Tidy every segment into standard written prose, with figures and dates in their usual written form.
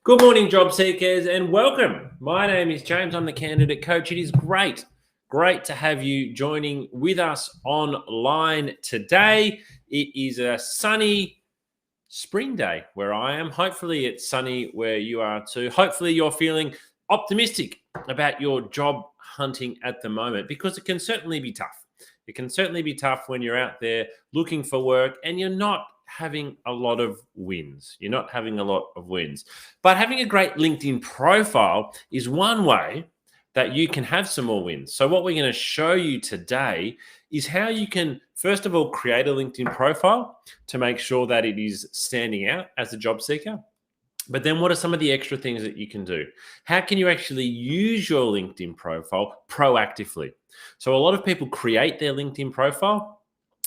Good morning, job seekers, and welcome. My name is James. I'm the candidate coach. It is great to have you joining with us online today. It is a sunny spring day where I am. Hopefully, it's sunny where you are too. Hopefully, you're feeling optimistic about your job hunting at the moment because it can certainly be tough. It can certainly be tough when you're out there looking for work and you're not having a lot of wins. You're not having a lot of wins. But having a great LinkedIn profile is one way that you can have some more wins. So, what we're going to show you today is how you can, first of all, create a LinkedIn profile to make sure that it is standing out as a job seeker. But then what are some of the extra things that you can do? How can you actually use your LinkedIn profile proactively? So a lot of people create their LinkedIn profile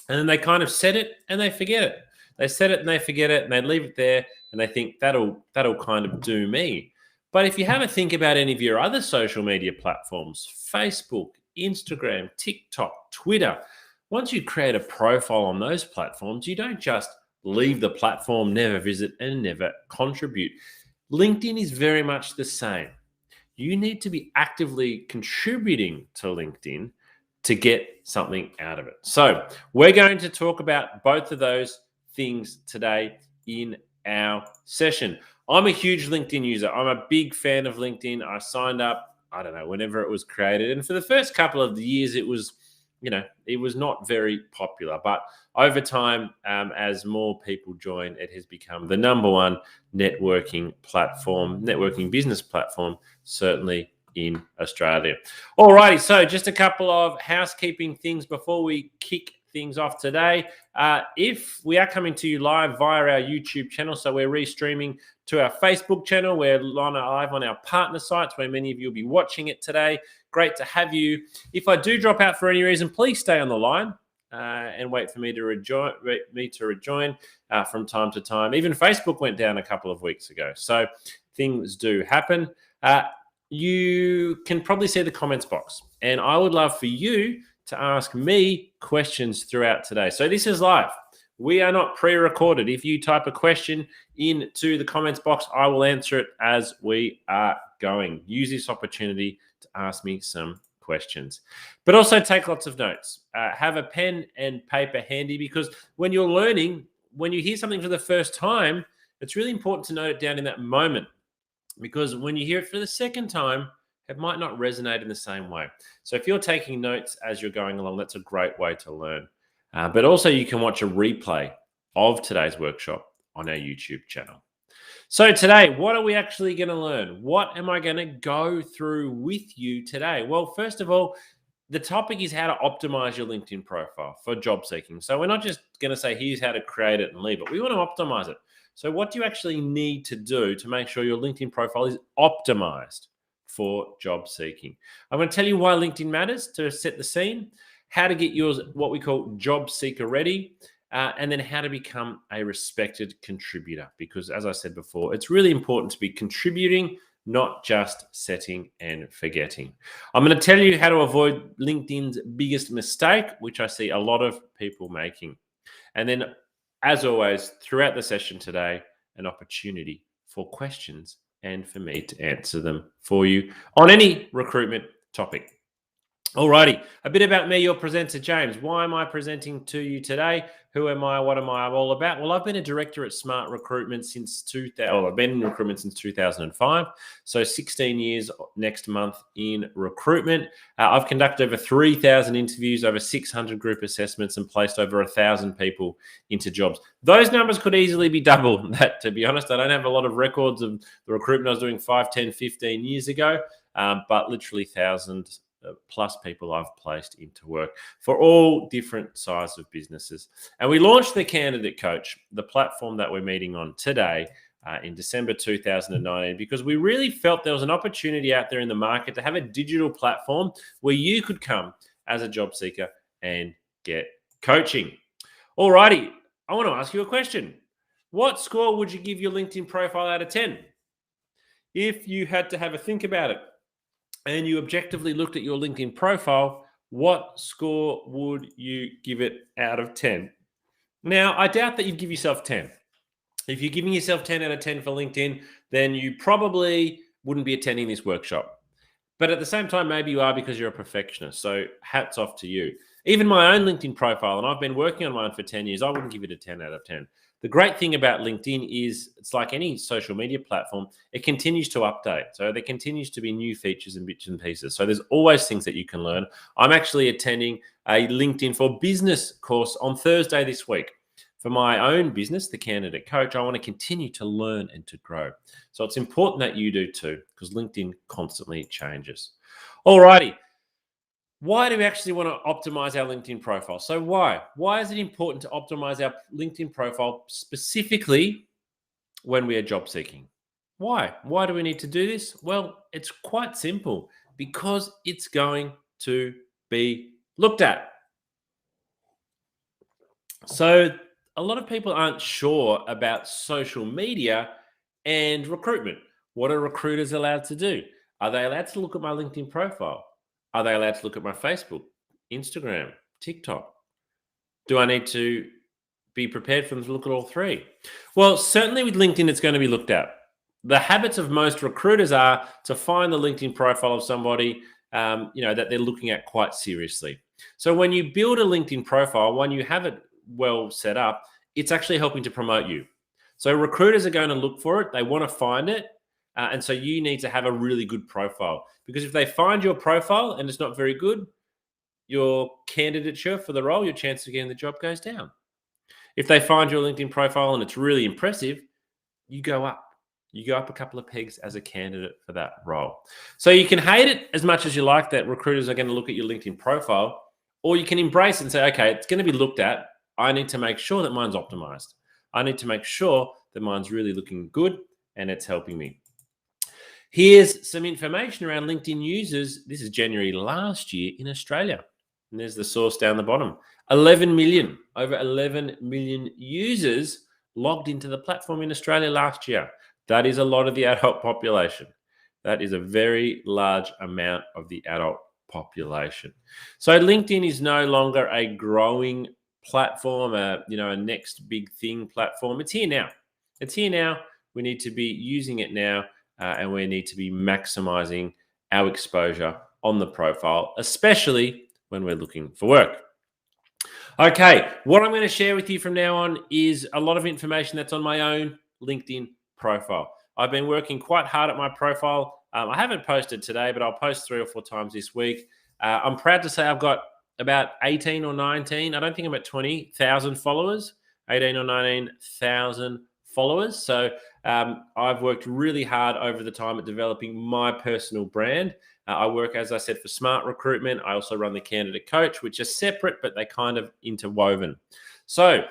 and then they kind of set it and they forget it. They set it and they forget it and they leave it there and they think that'll kind of do me. But if you have a think about any of your other social media platforms, Facebook, Instagram, TikTok, Twitter, once you create a profile on those platforms, you don't just leave the platform, never visit, and never contribute. LinkedIn is very much the same. You need to be actively contributing to LinkedIn to get something out of it. So we're going to talk about both of those things today in our session. I'm a huge LinkedIn user. I'm a big fan of LinkedIn. I signed up, I don't know, whenever it was created. And for the first couple of years, it was not very popular. But over time, as more people join, it has become the number one networking business platform, certainly in Australia. Alrighty, so just a couple of housekeeping things before we kick things off today. If we are coming to you live via our YouTube channel, so we're restreaming to our Facebook channel, we're live on our partner sites where many of you will be watching it today. Great to have you. If I do drop out for any reason, please stay on the line and wait for me to rejoin from time to time. Even Facebook went down a couple of weeks ago, so things do happen. You can probably see the comments box, and I would love for you to ask me questions throughout today. So this is live. We are not pre-recorded. If you type a question into the comments box, I will answer it as we are going. Use this opportunity to ask me some questions. But also take lots of notes. Have a pen and paper handy because when you're learning, when you hear something for the first time, it's really important to note it down in that moment because when you hear it for the second time, it might not resonate in the same way. So if you're taking notes as you're going along, that's a great way to learn. But also you can watch a replay of today's workshop on our YouTube channel. So today, what are we actually going to learn? What am I going to go through with you today? Well, first of all, the topic is how to optimize your LinkedIn profile for job seeking. So we're not just going to say, here's how to create it and leave it. We want to optimize it. So what do you actually need to do to make sure your LinkedIn profile is optimized for job seeking? I'm going to tell you why LinkedIn matters to set the scene, how to get yours, what we call job seeker ready, and then how to become a respected contributor. Because as I said before, it's really important to be contributing, not just setting and forgetting. I'm going to tell you how to avoid LinkedIn's biggest mistake, which I see a lot of people making. And then, as always, throughout the session today, an opportunity for questions and for me to answer them for you on any recruitment topic. Alrighty, a bit about me, your presenter, James. Why am I presenting to you today? Who am I? What am I all about? Well, I've been a director at Smart Recruitment since 2000. I've been in recruitment since 2005. So 16 years next month in recruitment. I've conducted over 3,000 interviews, over 600 group assessments, and placed over 1,000 people into jobs. Those numbers could easily be double that, to be honest. I don't have a lot of records of the recruitment I was doing 5, 10, 15 years ago, but literally thousands plus people I've placed into work for all different sizes of businesses. And we launched the Candidate Coach, the platform that we're meeting on today, in December 2019, because we really felt there was an opportunity out there in the market to have a digital platform where you could come as a job seeker and get coaching. Alrighty, I want to ask you a question. What score would you give your LinkedIn profile out of 10? If you had to have a think about it, and you objectively looked at your LinkedIn profile, what score would you give it out of 10? Now, I doubt that you'd give yourself 10. If you're giving yourself 10 out of 10 for LinkedIn, then you probably wouldn't be attending this workshop. But at the same time, maybe you are because you're a perfectionist. So hats off to you. Even my own LinkedIn profile, and I've been working on mine for 10 years, I wouldn't give it a 10 out of 10. The great thing about LinkedIn is it's like any social media platform, it continues to update. So there continues to be new features and bits and pieces. So there's always things that you can learn. I'm actually attending a LinkedIn for Business course on Thursday this week. For my own business, The Candidate Coach, I want to continue to learn and to grow. So it's important that you do too, because LinkedIn constantly changes. Alrighty. Why do we actually want to optimize our LinkedIn profile? So why? Why is it important to optimize our LinkedIn profile specifically when we are job seeking? Why? Why do we need to do this? Well, it's quite simple, because it's going to be looked at. So a lot of people aren't sure about social media and recruitment. What are recruiters allowed to do? Are they allowed to look at my LinkedIn profile? Are they allowed to look at my Facebook, Instagram, TikTok? Do I need to be prepared for them to look at all three? Well, certainly with LinkedIn, it's going to be looked at. The habits of most recruiters are to find the LinkedIn profile of somebody that they're looking at quite seriously. So when you build a LinkedIn profile, when you have it well set up, it's actually helping to promote you. So recruiters are going to look for it. They want to find it. And so you need to have a really good profile, because if they find your profile and it's not very good, your candidature for the role, your chance of getting the job goes down. If they find your LinkedIn profile and it's really impressive, you go up. You go up a couple of pegs as a candidate for that role. So you can hate it as much as you like that recruiters are going to look at your LinkedIn profile, or you can embrace it and say, okay, it's going to be looked at. I need to make sure that mine's optimized. I need to make sure that mine's really looking good and it's helping me. Here's some information around LinkedIn users. This is January last year in Australia. And there's the source down the bottom. 11 million, over 11 million users logged into the platform in Australia last year. That is a lot of the adult population. That is a very large amount of the adult population. So LinkedIn is no longer a growing platform, a next big thing platform. It's here now. It's here now. We need to be using it now, and we need to be maximizing our exposure on the profile, especially when we're looking for work. Okay, what I'm going to share with you from now on is a lot of information that's on my own LinkedIn profile. I've been working quite hard at my profile. I haven't posted today, but I'll post 3 or 4 times this week. I'm proud to say I've got about 18 or 19. I don't think I'm at 20,000 followers, 18 or 19,000 followers. So I've worked really hard over the time at developing my personal brand. I work, as I said, for Smart Recruitment. I also run the Candidate Coach, which are separate, but they kind of interwoven. So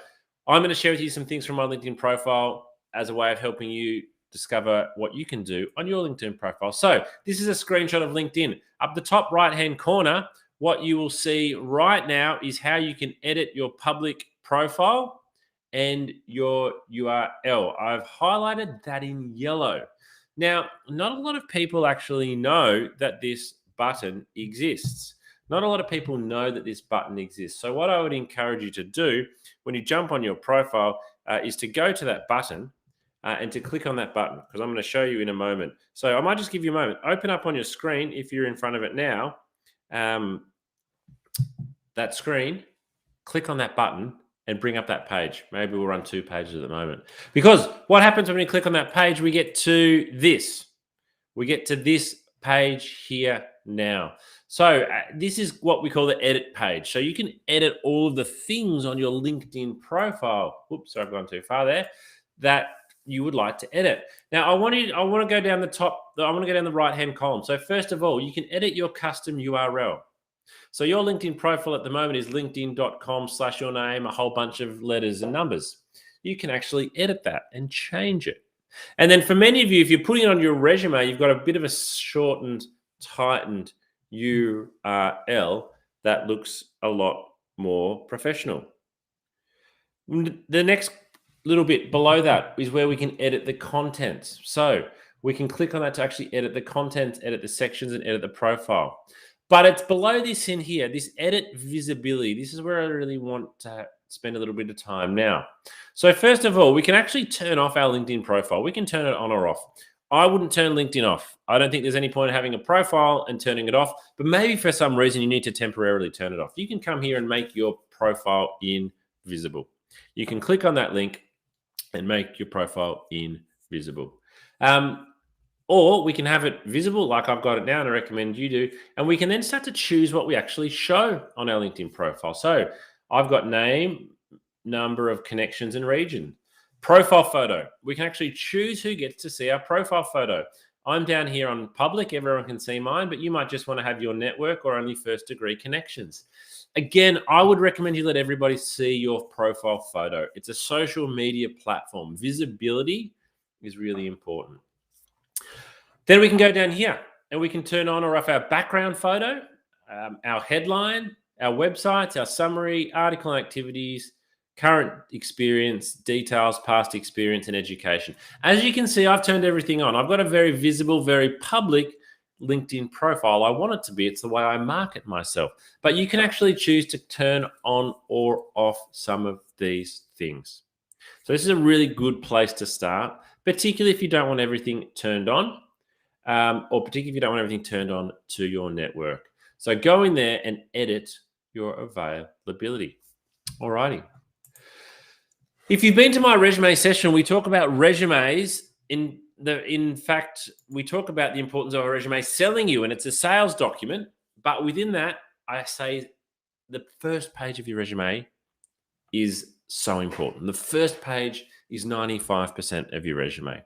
I'm going to share with you some things from my LinkedIn profile as a way of helping you discover what you can do on your LinkedIn profile. So this is a screenshot of LinkedIn. Up the top right-hand corner, what you will see right now is how you can edit your public profile and your URL. I've highlighted that in yellow. Now, not a lot of people actually know that this button exists. Not a lot of people know that this button exists. So what I would encourage you to do when you jump on your profile is to go to that button and to click on that button, because I'm going to show you in a moment. So I might just give you a moment. Open up on your screen, if you're in front of it now, that screen, click on that button and bring up that page. Maybe we'll run 2 pages at the moment. Because what happens when we click on that page, we get to this. We get to this page here now. So this is what we call the edit page. So you can edit all of the things on your LinkedIn profile. Oops, sorry, I've gone too far there. That you would like to edit. Now, I want to go down the top. I want to go down the right-hand column. So first of all, you can edit your custom URL. So your LinkedIn profile at the moment is linkedin.com/your name, a whole bunch of letters and numbers. You can actually edit that and change it. And then for many of you, if you're putting it on your resume, you've got a bit of a shortened, tightened URL that looks a lot more professional. The next little bit below that is where we can edit the contents. So we can click on that to actually edit the contents, edit the sections, and edit the profile. But it's below this in here, this edit visibility. This is where I really want to spend a little bit of time now. So first of all, we can actually turn off our LinkedIn profile. We can turn it on or off. I wouldn't turn LinkedIn off. I don't think there's any point in having a profile and turning it off, but maybe for some reason you need to temporarily turn it off. You can come here and make your profile invisible. You can click on that link and make your profile invisible. Or we can have it visible like I've got it now, and I recommend you do. And we can then start to choose what we actually show on our LinkedIn profile. So I've got name, number of connections, and region. Profile photo. We can actually choose who gets to see our profile photo. I'm down here on public. Everyone can see mine, but you might just want to have your network or only first degree connections. Again, I would recommend you let everybody see your profile photo. It's a social media platform. Visibility is really important. Then we can go down here and we can turn on or off our background photo, our headline, our websites, our summary, article and activities, current experience, details, past experience, and education. As you can see, I've turned everything on. I've got a very visible, very public LinkedIn profile. I want it to be. It's the way I market myself. But you can actually choose to turn on or off some of these things. So this is a really good place to start, particularly if you don't want everything turned on, or particularly if you don't want everything turned on to your network. So go in there and edit your availability. Alrighty. If you've been to my resume session, we talk about resumes. In fact, we talk about the importance of a resume selling you, and it's a sales document. But within that, I say the first page of your resume is so important. The first page is 95% of your resume.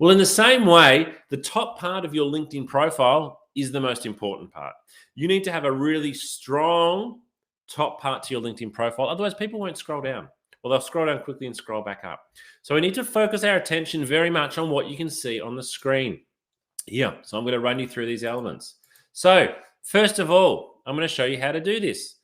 Well, in the same way, the top part of your LinkedIn profile is the most important part. You need to have a really strong top part to your LinkedIn profile. Otherwise, people won't scroll down. Well, they'll scroll down quickly and scroll back up. So we need to focus our attention very much on what you can see on the screen here. So I'm going to run you through these elements. So first of all, I'm going to show you how to do this.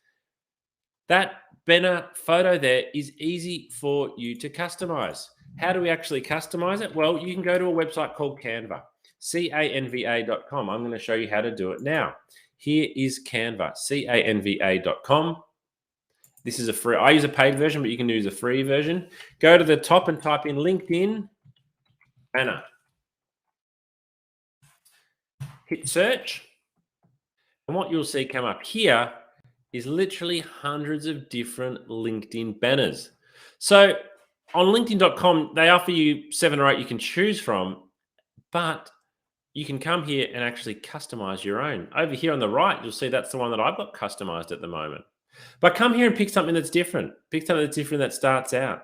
That banner photo there is easy for you to customize. How do we actually customize it? Well, you can go to a website called Canva, canva.com. I'm going to show you how to do it now. Here is Canva, canva.com. This is a free, I use a paid version, but you can use a free version. Go to the top and type in LinkedIn banner. Hit search. And what you'll see come up here is literally hundreds of different LinkedIn banners. So on LinkedIn.com, they offer you 7 or 8 you can choose from, but you can come here and actually customize your own. Over here on the right, you'll see that's the one that I've got customized at the moment. But come here and pick something that's different. Pick something that's different that starts out.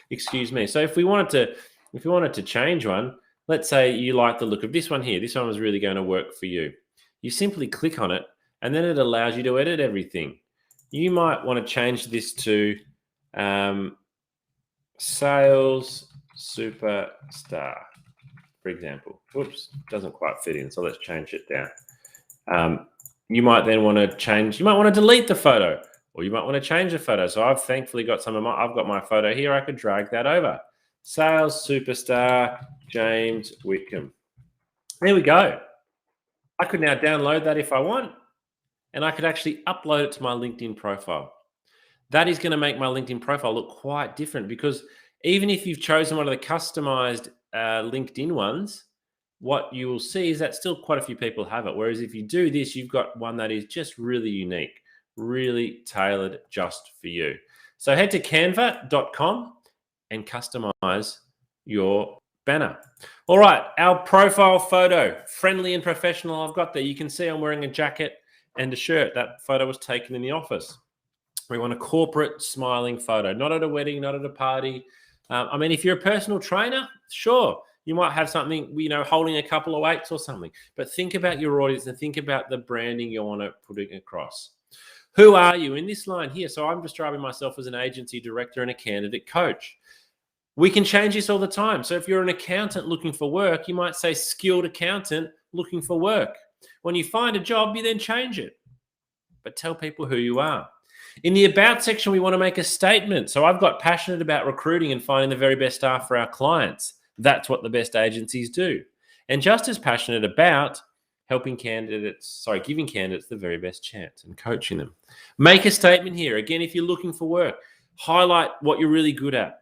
Excuse me. So if we wanted to change one, let's say you like the look of this one here. This one was really going to work for you. You simply click on it, and then it allows you to edit everything. You might want to change this to sales superstar, for example. Whoops, doesn't quite fit in, so let's change it down. You might then want to change, you might want to delete the photo, or you might want to change the photo. So I've thankfully got I've got my photo here. I could drag that over. Sales superstar, James Whitcomb. There we go. I could now download that if I want, and I could actually upload it to my LinkedIn profile. That is going to make my LinkedIn profile look quite different, because even if you've chosen one of the customized LinkedIn ones, what you will see is that still quite a few people have it. Whereas if you do this, you've got one that is just really unique, really tailored just for you. So head to canva.com and customize your banner. All right, our profile photo, friendly and professional, I've got there. You can see I'm wearing a jacket and a shirt. That photo was taken in the office. We want a corporate smiling photo, not at a wedding, not at a party. I mean, if you're a personal trainer, sure, you might have something, holding a couple of weights or something. But think about your audience and think about the branding you want to put across. Who are you in this line here? So I'm describing myself as an agency director and a candidate coach. We can change this all the time. So if you're an accountant looking for work, you might say skilled accountant looking for work. When you find a job, you then change it. But tell people who you are. In the about section, we want to make a statement. So I've got passionate about recruiting and finding the very best staff for our clients. That's what the best agencies do. And just as passionate about giving candidates the very best chance and coaching them. Make a statement here. Again, if you're looking for work, highlight what you're really good at.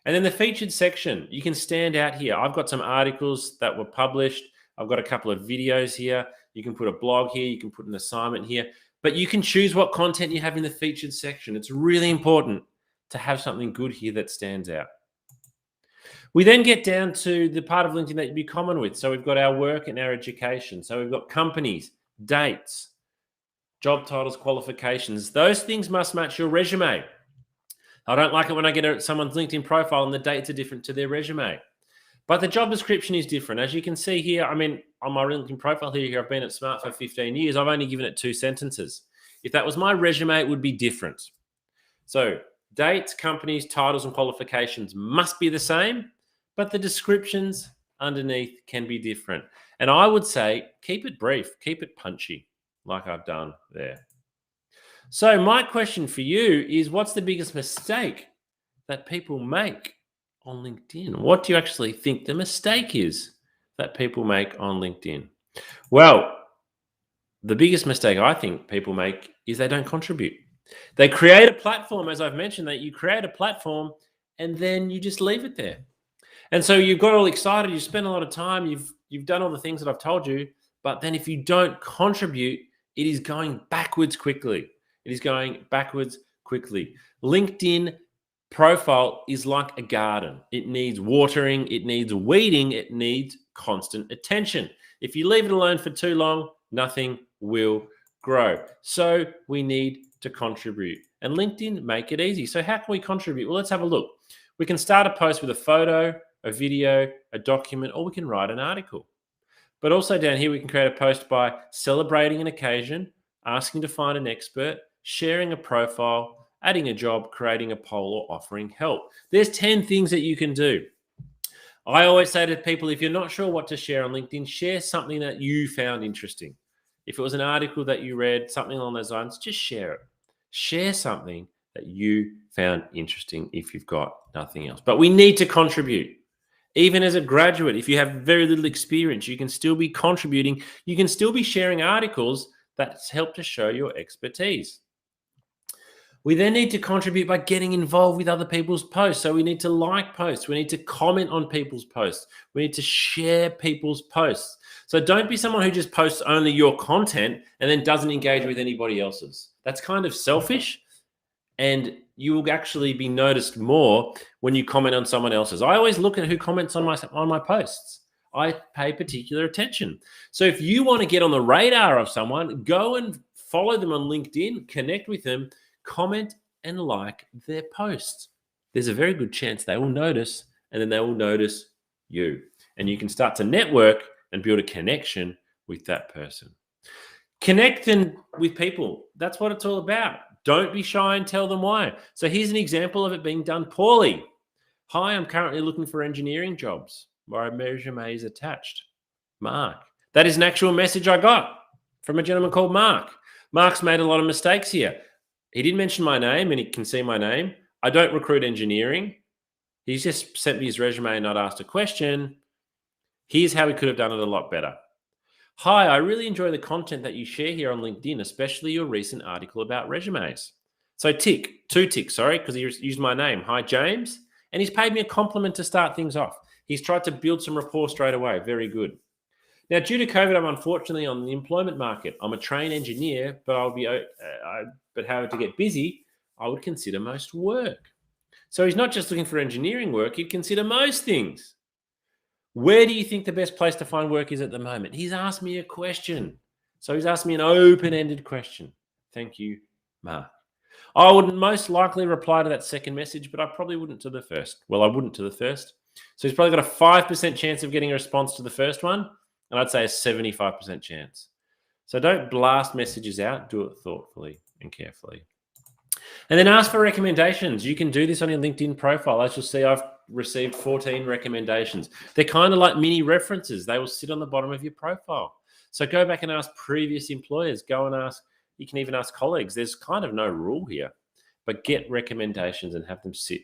And then the featured section, you can stand out here. I've got some articles that were published. I've got a couple of videos here. You can put a blog here. You can put an assignment here. But you can choose what content you have in the featured section. It's really important to have something good here that stands out. We then get down to the part of LinkedIn that you'd be common with. So we've got our work and our education. So we've got companies, dates, job titles, qualifications. Those things must match your resume. I don't like it when I get someone's LinkedIn profile and the dates are different to their resume. But the job description is different. As you can see here, I mean, on my LinkedIn profile here, I've been at Smart for 15 years. I've only given it 2 sentences. If that was my resume, it would be different. So dates, companies, titles, and qualifications must be the same, but the descriptions underneath can be different. And I would say keep it brief, keep it punchy, like I've done there. So my question for you is, what's the biggest mistake that people make on LinkedIn? What do you actually think the mistake is that people make on LinkedIn? Well, the biggest mistake I think people make is they don't contribute. They create a platform, as I've mentioned, that you create a platform and then you just leave it there. And so you've got all excited, you spend a lot of time, you've done all the things that I've told you, but then if you don't contribute, it is going backwards quickly. It is going backwards quickly. LinkedIn profile is like a garden. It needs watering, it needs weeding, it needs constant attention. If you leave it alone for too long, nothing will grow. So we need to contribute. And LinkedIn make it easy. So how can we contribute? Well, let's have a look. We can start a post with a photo, a video, a document, or we can write an article. But also down here, we can create a post by celebrating an occasion, asking to find an expert, sharing a profile, adding a job, creating a poll, or offering help. There's 10 things that you can do. I always say to people, if you're not sure what to share on LinkedIn, share something that you found interesting. If it was an article that you read, something along those lines, just share it. Share something that you found interesting if you've got nothing else. But we need to contribute. Even as a graduate, if you have very little experience, you can still be contributing. You can still be sharing articles that help to show your expertise. We then need to contribute by getting involved with other people's posts. So we need to like posts. We need to comment on people's posts. We need to share people's posts. So don't be someone who just posts only your content and then doesn't engage with anybody else's. That's kind of selfish, and you will actually be noticed more when you comment on someone else's. I always look at who comments on my posts. I pay particular attention. So if you want to get on the radar of someone, go and follow them on LinkedIn, connect with them, comment and like their posts. There's a very good chance they will notice, and then they will notice you. And you can start to network and build a connection with that person. Connecting with people. That's what it's all about. Don't be shy and tell them why. So here's an example of it being done poorly. Hi, I'm currently looking for engineering jobs. My resume is attached. Mark. That is an actual message I got from a gentleman called Mark. Mark's made a lot of mistakes here. He didn't mention my name, and he can see my name. I don't recruit engineering. He's just sent me his resume and not asked a question. Here's how he could have done it a lot better. Hi, I really enjoy the content that you share here on LinkedIn, especially your recent article about resumes. So two ticks, because he used my name. Hi, James. And he's paid me a compliment to start things off. He's tried to build some rapport straight away. Very good. Now, due to COVID, I'm unfortunately on the employment market. I'm a trained engineer, but but having to get busy, I would consider most work. So he's not just looking for engineering work, he'd consider most things. Where do you think the best place to find work is at the moment? He's asked me a question. So he's asked me an open-ended question. Thank you, Mark. I would most likely reply to that second message, but I probably wouldn't to the first. Well, I wouldn't to the first. So he's probably got a 5% chance of getting a response to the first one, and I'd say a 75% chance. So don't blast messages out. Do it thoughtfully and carefully. And then ask for recommendations. You can do this on your LinkedIn profile. As you'll see, I've received 14 recommendations. They're kind of like mini references. They will sit on the bottom of your profile. So go back and ask previous employers. Go and ask, you can even ask colleagues. There's kind of no rule here, but get recommendations and have them sit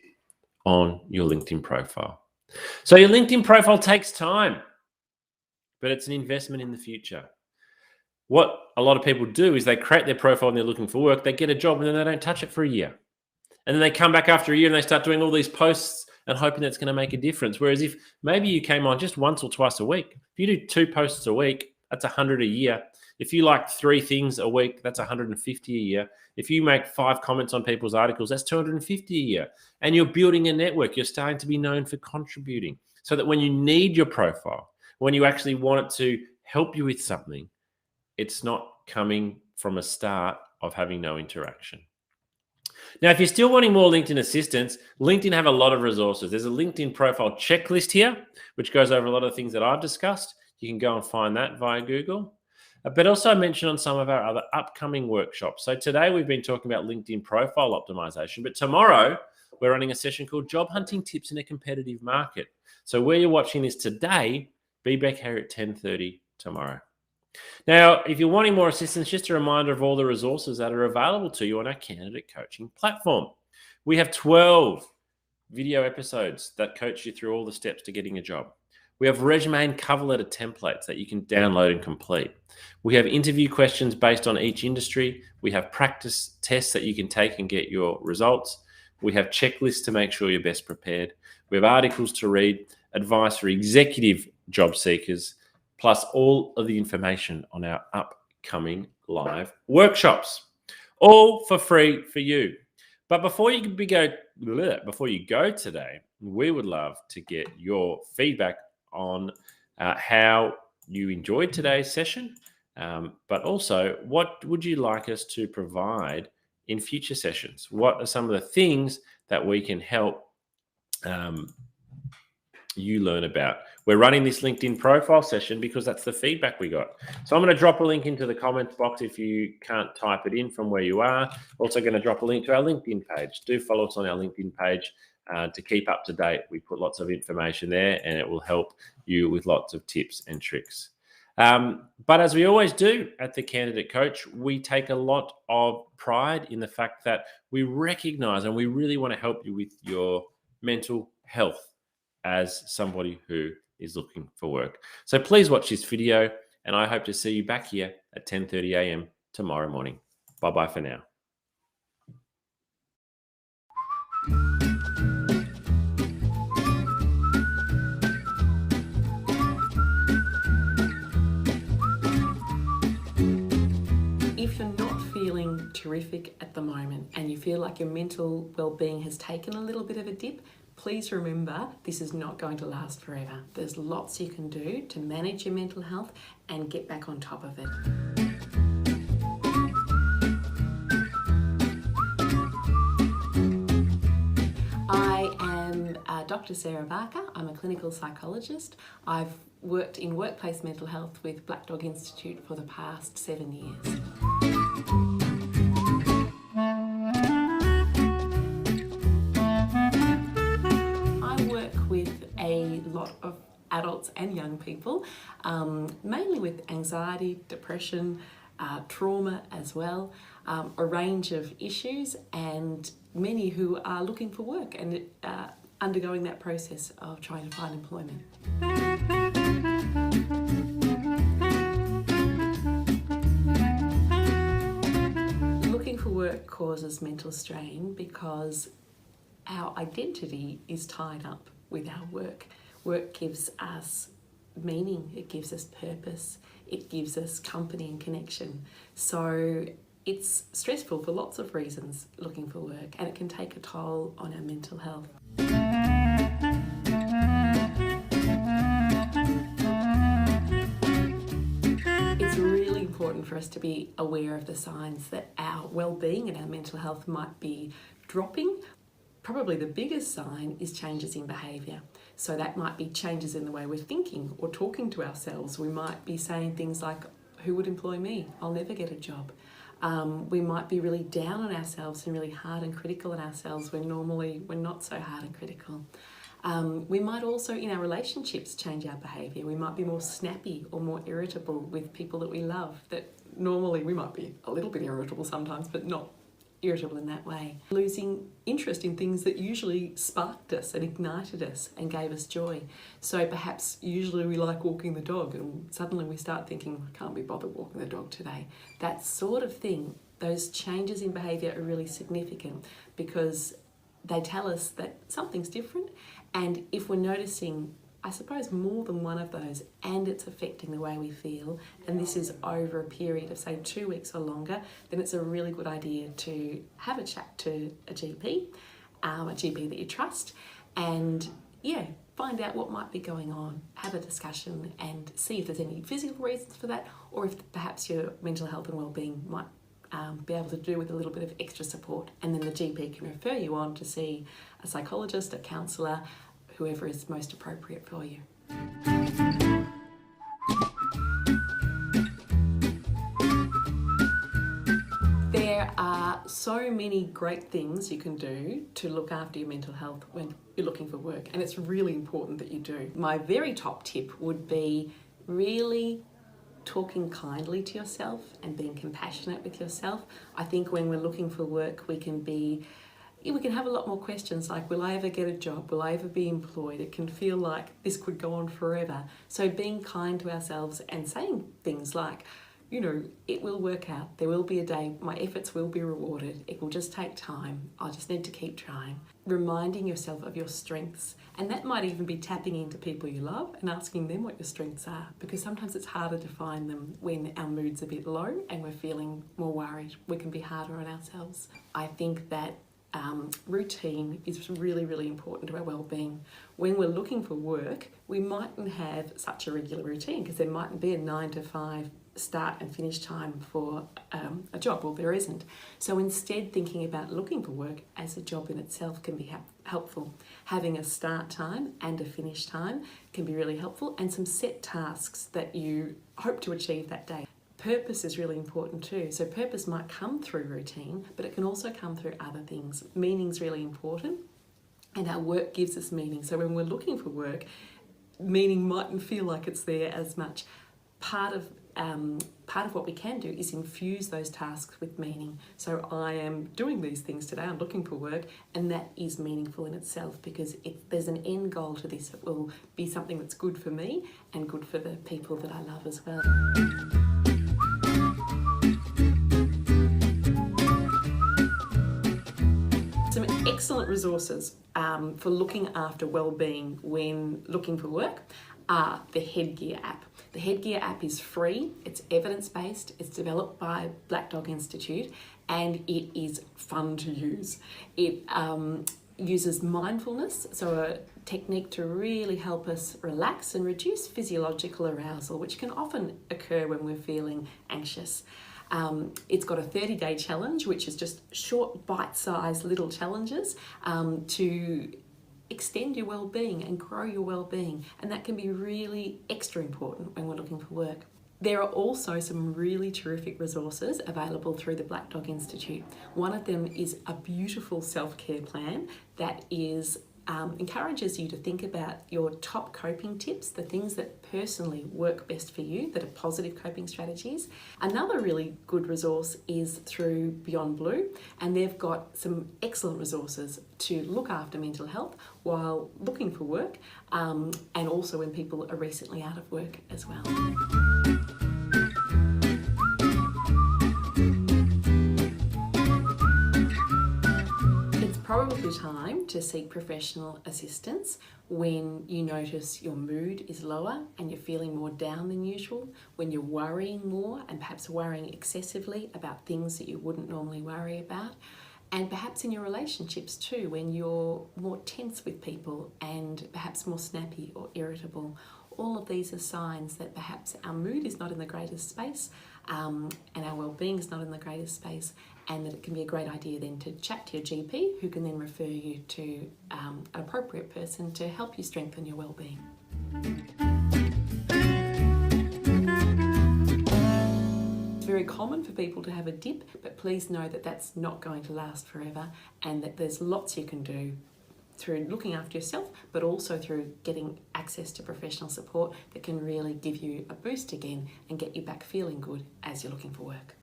on your LinkedIn profile. So your LinkedIn profile takes time, but it's an investment in the future. What a lot of people do is they create their profile and they're looking for work, they get a job and then they don't touch it for a year. And then they come back after a year and they start doing all these posts and hoping that's going to make a difference. Whereas if maybe you came on just once or twice a week, if you do 2 posts a week, that's 100 a year. If you like 3 things a week, that's 150 a year. If you make 5 comments on people's articles, that's 250 a year. And you're building a network. You're starting to be known for contributing so that when you need your profile, when you actually want it to help you with something, it's not coming from a start of having no interaction. Now, if you're still wanting more LinkedIn assistance, LinkedIn have a lot of resources. There's a LinkedIn profile checklist here, which goes over a lot of things that I've discussed. You can go and find that via Google. But also mention on some of our other upcoming workshops. So today we've been talking about LinkedIn profile optimization, but tomorrow we're running a session called Job Hunting Tips in a Competitive Market. So where you're watching this today, be back here at 10:30 tomorrow. Now, if you're wanting more assistance, just a reminder of all the resources that are available to you on our candidate coaching platform. We have 12 video episodes that coach you through all the steps to getting a job. We have resume and cover letter templates that you can download and complete. We have interview questions based on each industry. We have practice tests that you can take and get your results. We have checklists to make sure you're best prepared. We have articles to read, advice for executive job seekers, plus all of the information on our upcoming live workshops, all for free for you. But before you go today, we would love to get your feedback on how you enjoyed today's session, but also what would you like us to provide in future sessions? What are some of the things that we can help you learn about? We're running this LinkedIn profile session because that's the feedback we got. So I'm going to drop a link into the comments box if you can't type it in from where you are. Also going to drop a link to our LinkedIn page. Do follow us on our LinkedIn page to keep up to date. We put lots of information there and it will help you with lots of tips and tricks. But as we always do at the Candidate Coach, we take a lot of pride in the fact that we recognize and we really want to help you with your mental health as somebody who is looking for work. So please watch this video and I hope to see you back here at 10:30 a.m. tomorrow morning. Bye-bye for now. If you're not feeling terrific at the moment and you feel like your mental well-being has taken a little bit of a dip, please remember this is not going to last forever. There's lots you can do to manage your mental health and get back on top of it. I am Dr. Sarah Barker. I'm a clinical psychologist. I've worked in workplace mental health with Black Dog Institute for the past 7 years. A lot of adults and young people, mainly with anxiety, depression, trauma as well, a range of issues, and many who are looking for work and undergoing that process of trying to find employment. Looking for work causes mental strain because our identity is tied up with our work. Work gives us meaning, it gives us purpose, it gives us company and connection. So it's stressful for lots of reasons looking for work, and it can take a toll on our mental health. It's really important for us to be aware of the signs that our well-being and our mental health might be dropping. Probably the biggest sign is changes in behaviour. So that might be changes in the way we're thinking or talking to ourselves. We might be saying things like, who would employ me? I'll never get a job. We might be really down on ourselves and really hard and critical on ourselves when normally we're not so hard and critical. We might also, in our relationships, change our behaviour. We might be more snappy or more irritable with people that we love. That normally we might be a little bit irritable sometimes, but not irritable in that way. Losing interest in things that usually sparked us and ignited us and gave us joy. So perhaps usually we like walking the dog and suddenly we start thinking, I can't be bothered walking the dog today. That sort of thing, those changes in behaviour are really significant because they tell us that something's different, and if we're noticing, I suppose, more than one of those and it's affecting the way we feel, and this is over a period of say 2 weeks or longer, then it's a really good idea to have a chat to a GP that you trust, and find out what might be going on, have a discussion and see if there's any physical reasons for that, or if perhaps your mental health and wellbeing might be able to do with a little bit of extra support, and then the GP can refer you on to see a psychologist, a counsellor, whoever is most appropriate for you. There are so many great things you can do to look after your mental health when you're looking for work, and it's really important that you do. My very top tip would be really talking kindly to yourself and being compassionate with yourself. I think when we're looking for work, we can have a lot more questions like, will I ever get a job? Will I ever be employed? It can feel like this could go on forever. So being kind to ourselves and saying things like, it will work out. There will be a day, my efforts will be rewarded. It will just take time. I'll just need to keep trying. Reminding yourself of your strengths. And that might even be tapping into people you love and asking them what your strengths are, because sometimes it's harder to find them when our mood's a bit low and we're feeling more worried. We can be harder on ourselves. I think that routine is really, really important to our well-being. When we're looking for work, we mightn't have such a regular routine because there mightn't be a 9 to 5 start and finish time for a job. Well, there isn't. So instead, thinking about looking for work as a job in itself can be helpful. Having a start time and a finish time can be really helpful, and some set tasks that you hope to achieve that day. Purpose is really important too. So purpose might come through routine, but it can also come through other things. Meaning's really important, and our work gives us meaning. So when we're looking for work, meaning mightn't feel like it's there as much. Part of what we can do is infuse those tasks with meaning. So I am doing these things today, I'm looking for work, and that is meaningful in itself because there's an end goal to this. It will be something that's good for me and good for the people that I love as well. Some excellent resources for looking after well-being when looking for work are the Headgear app. The Headgear app is free, it's evidence-based, it's developed by Black Dog Institute, and it is fun to use. It uses mindfulness, so a technique to really help us relax and reduce physiological arousal, which can often occur when we're feeling anxious. It's got a 30-day challenge, which is just short, bite-sized little challenges to extend your well-being and grow your well-being, and that can be really extra important when we're looking for work. There are also some really terrific resources available through the Black Dog Institute. One of them is a beautiful self-care plan that encourages you to think about your top coping tips, the things that personally work best for you, that are positive coping strategies. Another really good resource is through Beyond Blue, and they've got some excellent resources to look after mental health while looking for work, and also when people are recently out of work as well. Probably time to seek professional assistance when you notice your mood is lower and you're feeling more down than usual, when you're worrying more and perhaps worrying excessively about things that you wouldn't normally worry about, and perhaps in your relationships too, when you're more tense with people and perhaps more snappy or irritable. All of these are signs that perhaps our mood is not in the greatest space and our well-being is not in the greatest space, and that it can be a great idea then to chat to your GP, who can then refer you to an appropriate person to help you strengthen your well-being. It's very common for people to have a dip, but please know that that's not going to last forever, and that there's lots you can do through looking after yourself, but also through getting access to professional support that can really give you a boost again and get you back feeling good as you're looking for work.